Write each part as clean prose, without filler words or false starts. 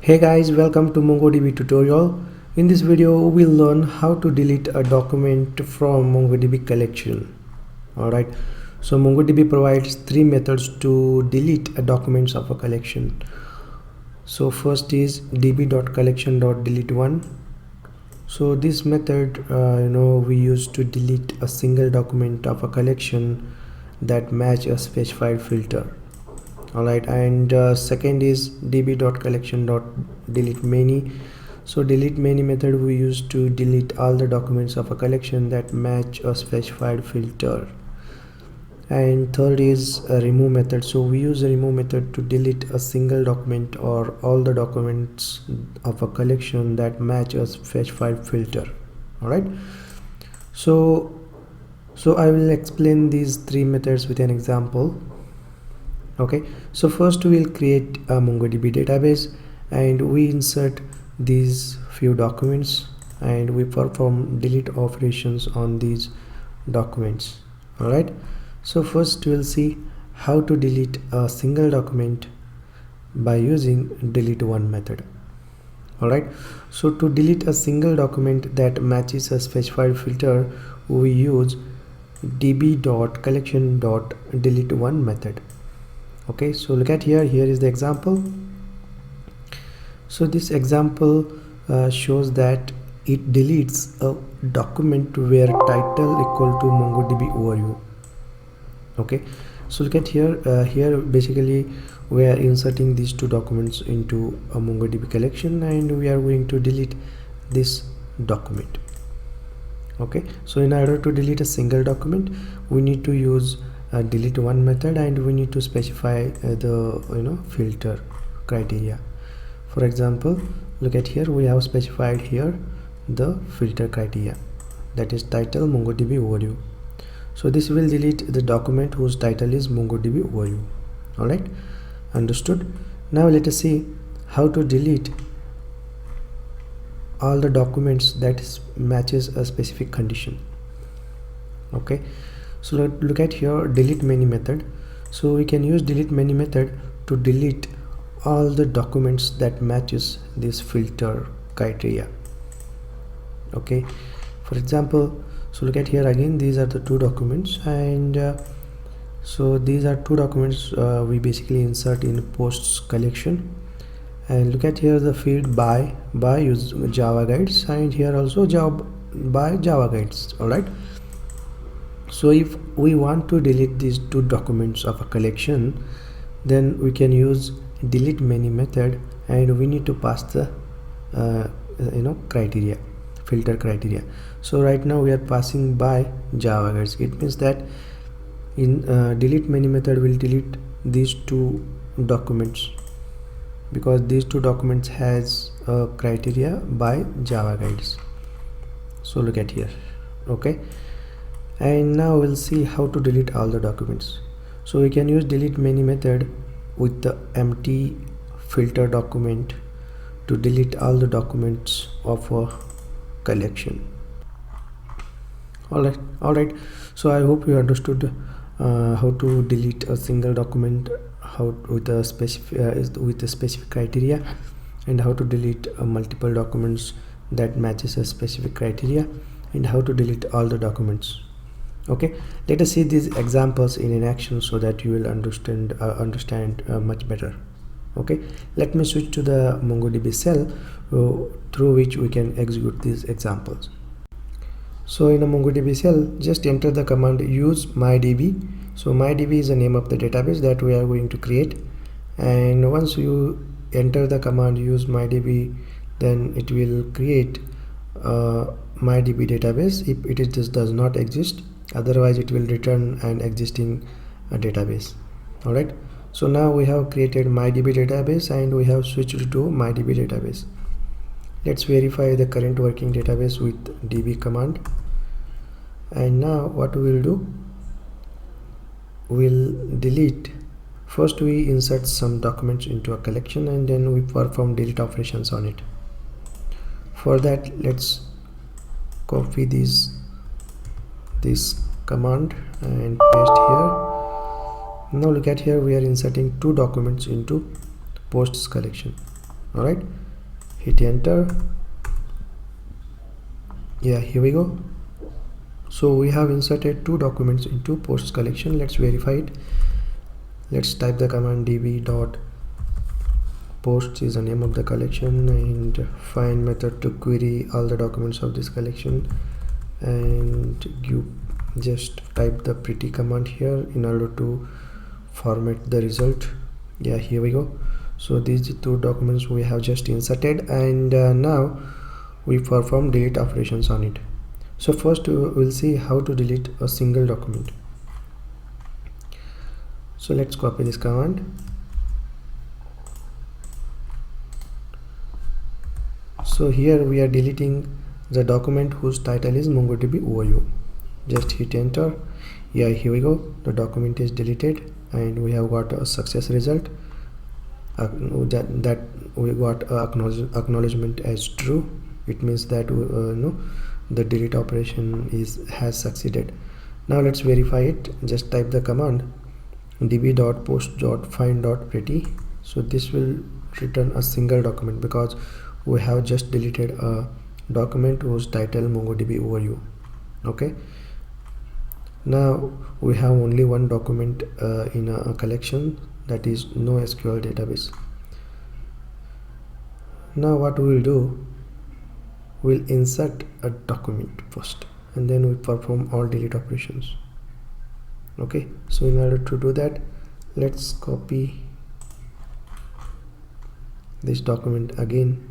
Hey guys, welcome to MongoDB tutorial. In this video, we'll learn how to delete a document from MongoDB collection. Alright, so MongoDB provides three methods to delete a documents of a collection. So first is db.collection.delete1. So this method, we use to delete a single document of a collection that match a specified filter. Alright, and second is db.collection.deleteMany. So delete many method we use to delete all the documents of a collection that match a specified filter. And third is a remove method. So we use a remove method to delete a single document or all the documents of a collection that match a specified filter. Alright, so I will explain these three methods with an example. Okay, so first we will create a MongoDB database and we insert these few documents and we perform delete operations on these documents. All right, so first we'll see how to delete a single document by using delete one method. All right, so to delete a single document that matches a specified filter, we use db.collection.delete1 method. Okay, so look at here is the example. So this example shows that it deletes a document where title equal to MongoDB overview. Okay, so look at here here basically we are inserting these two documents into a MongoDB collection and we are going to delete this document. Okay, so in order to delete a single document we need to use delete one method and we need to specify the filter criteria. For example, look at here, we have specified here the filter criteria, that is title MongoDB overview. So this will delete the document whose title is MongoDB overview. All right, understood. Now let us see how to delete all the documents that matches a specific condition. Okay, so look at here delete many method. So we can use delete many method to delete all the documents that matches this filter criteria. Okay, for example, so look at here again, these are the two documents and so these are two documents we basically insert in posts collection. And look at here the field by use javaguides and here also by javaguides. All right, so if we want to delete these two documents of a collection, then we can use delete many method and we need to pass the criteria, filter criteria. So right now we are passing by javaguides. It means that in delete many method will delete these two documents because these two documents has a criteria by javaguides. So look at here. Okay, and now we'll see how to delete all the documents. So we can use delete many method with the empty filter document to delete all the documents of a collection. All right, so I hope you understood how to delete a single document, how with a specific criteria, and how to delete multiple documents that matches a specific criteria, and how to delete all the documents. Okay, let us see these examples in action so that you will understand much better. Okay, let me switch to the MongoDB shell through which we can execute these examples. So in a MongoDB shell, just enter the command use mydb. So mydb is the name of the database that we are going to create, and once you enter the command use mydb, then it will create mydb database if it just does not exist. Otherwise it will return an existing database. All right, so now we have created MongoDB database and we have switched to MongoDB database. Let's verify the current working database with db command. And now what we will do, we'll delete. First we insert some documents into a collection and then we perform delete operations on it. For that, let's copy this command and paste here. Now look at here, we are inserting two documents into posts collection. All right, hit enter. Yeah, here we go. So we have inserted 2 documents into posts collection. Let's verify it. Let's type the command db dot posts is the name of the collection, and find method to query all the documents of this collection, and you just type the pretty command here in order to format the result. Yeah, here we go. So these 2 documents we have just inserted, and now we perform delete operations on it. So first we'll see how to delete a single document. So let's copy this command. So here we are deleting the document whose title is MongoDB overview. Just hit enter. Yeah, here we go. The document is deleted, and we have got a success result. That we got acknowledgement as true. It means that the delete operation has succeeded. Now let's verify it. Just type the command db.post.find.pretty. So this will return a single document because we have just deleted a document whose title MongoDB overview. Okay, now we have only one document in a collection, that is NoSQL database. Now what we will do, we'll insert a document first, and then we perform all delete operations. Okay, so in order to do that, let's copy this document again,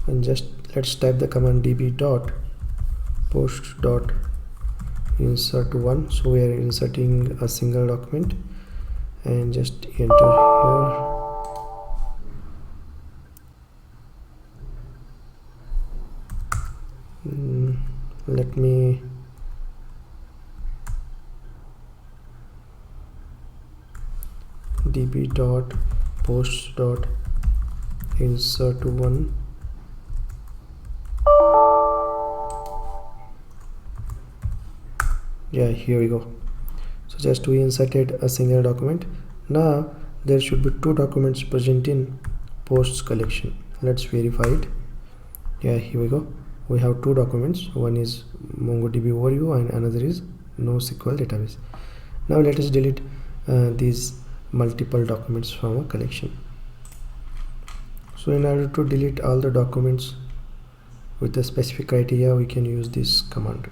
and just let's type the command db dot post dot insert one. So we are inserting a single document, and just enter here. Let me db dot post dot insert one. Yeah, here we go. So just we inserted a single document. Now there should be 2 documents present in posts collection. Let's verify it. Yeah, here we go. We have 2 documents. One is MongoDB overview and another is NoSQL database. Now let us delete these multiple documents from a collection. So in order to delete all the documents with a specific criteria, we can use this command.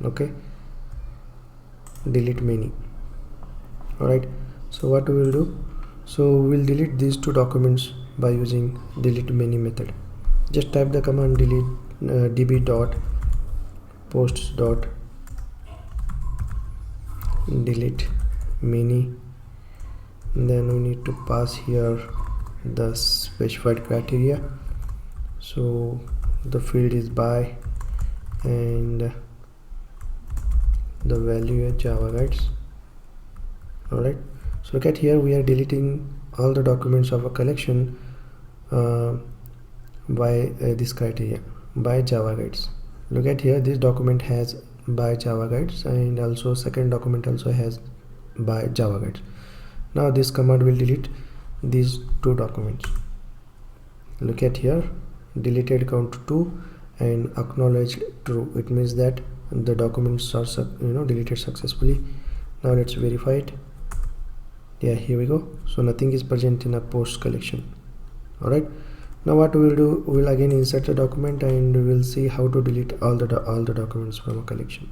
Okay, delete many. All right, so what we will do, so we'll delete these 2 documents by using delete many method. Just type the command delete db dot posts dot delete many. Then we need to pass here the specified criteria. So the field is by, and the value is javaguides. All right, so look at here, we are deleting all the documents of a collection by this criteria, by javaguides. Look at here, this document has by javaguides, and also second document also has by javaguides. Now this command will delete these 2 documents. Look at here, deleted count 2 and acknowledged true. It means that the documents are deleted successfully. Now let's verify it. Yeah, here we go. So nothing is present in a post collection. All right, now what we will do, we will again insert the document, and we will see how to delete all the documents from a collection.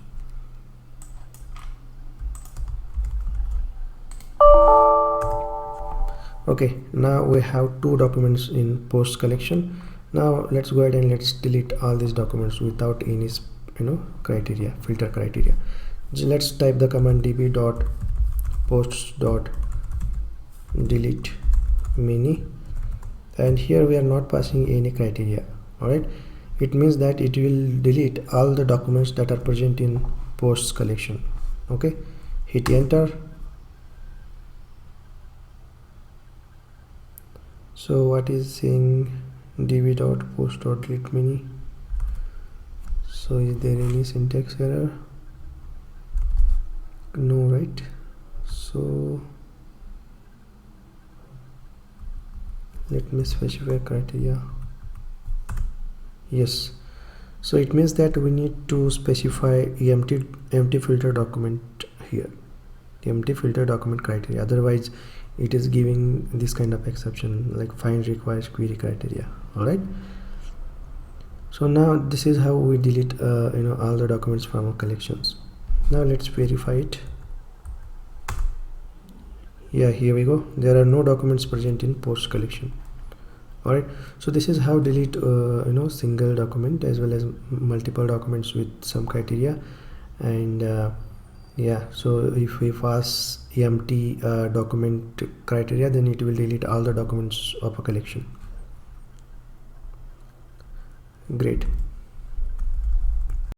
Okay, now we have 2 documents in post collection. Now let's go ahead and let's delete all these documents without any criteria, filter criteria. Let's type the command db dot posts dot delete many, and here we are not passing any criteria. All right, it means that it will delete all the documents that are present in posts collection. Okay, hit enter. So what is saying db dot post dot delete many? So is there any syntax error? right. So let me specify criteria. Yes, so it means that we need to specify empty filter document here, the empty filter document criteria, otherwise it is giving this kind of exception like find requires query criteria. All right, so now this is how we delete all the documents from our collections. Now let's verify it. Yeah, here we go, there are no documents present in post collection. All right, so this is how delete single document as well as multiple documents with some criteria. And yeah, so if we pass empty document criteria, then it will delete all the documents of a collection. Great.